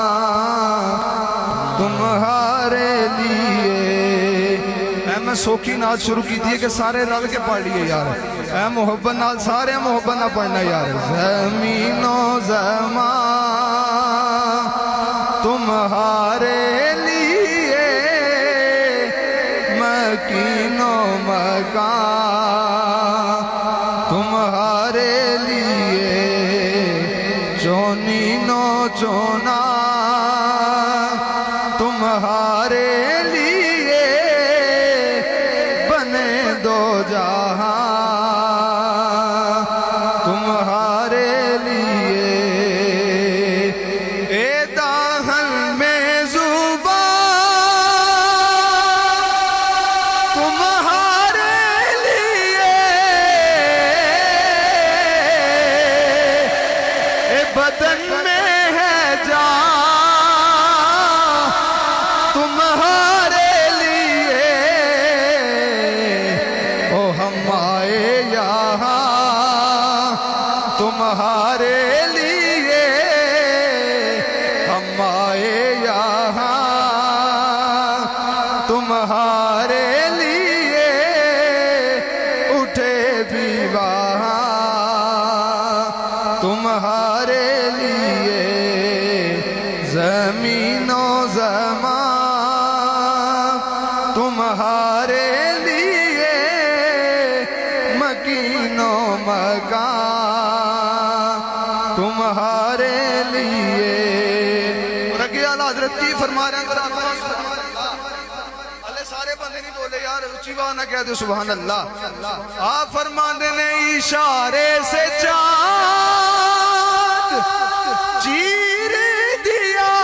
مکان تمہارے لیے. اے میں سوکھی نعت شروع کی تھی کہ سارے رل کے پڑھ لیے یار. اے محبت نال سارے محبت نہ پڑھنا یار. زمین و زمان تمہارے لیے مکین و مکان تمہارے لیے چونین و چونا تمہارے لیے بنے دو جہاں تمہارے لیے. اے داہن میں زبان تمہارے لیے اے بدن میں ہے جان تمہارے لیے. او ہم آئے یہاں تمہارے لیے ہم آئے یہاں تمہارے لیے اٹھے بھی وہاں تمہارے لیے. زمین و زمان تمہارے لیے مکین و مکان تمہارے لیے. اور اگے اعلیٰ حضرت کی فرما رہے ہیں اللہ سارے بندے نہیں بولے یار اچھی بات نہ کہہ دے سبحان اللہ. آپ فرماندے نے اشارے سے چاند چیر دیا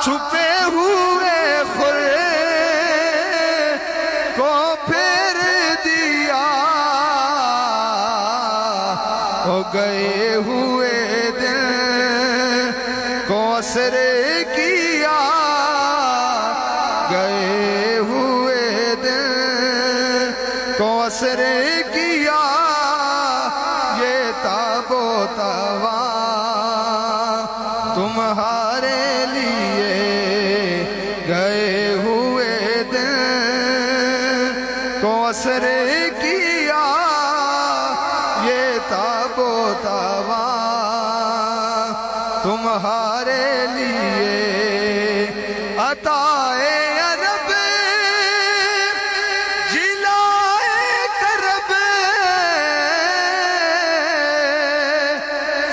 چھپے ہوئے خور کو پھر دیا. ہو گئے ہوئے دل کو اثر کیا گئے ہوئے دل کو اثر کیا یہ تاب و توان تمہارے لیے گئے ہوئے دل کو اثر کیا یہ تاب و توان تمہارے لیے. عطائے عرب جلائے کرب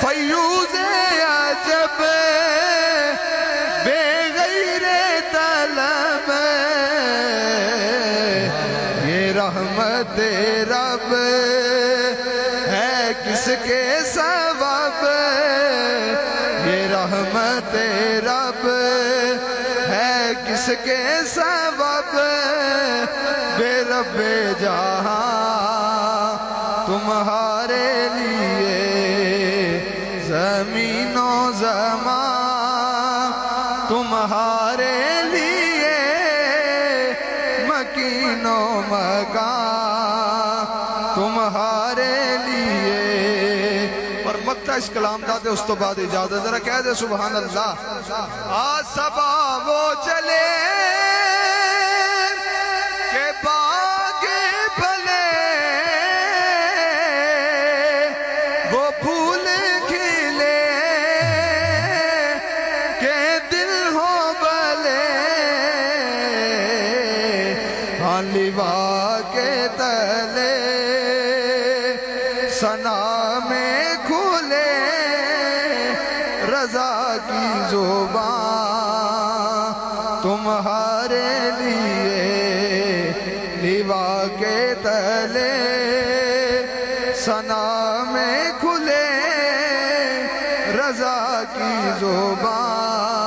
فیوز عجب بے غیر طلب یہ رحمت رب ہے کس کے سبب یہ رحمت رب ہے کس کے سبب بے رب جہاں تمہارے لیے. زمین و زمان تمہارے لیے مکین و مکان تمہارے لیے. اور مقطع اس کلام دا دے اس تو بعد اجازت ذرا کہہ دے سبحان اللہ. آج صبا وہ چلے کہ باغ بھلے وہ پھول کھلے کہ دل ہو بھلے ہاں لیوا کے تلے ثنا میں کھلے رضا کی زبان تمہارے لیے لیوا کے تلے ثنا میں کھلے رضا کی زبان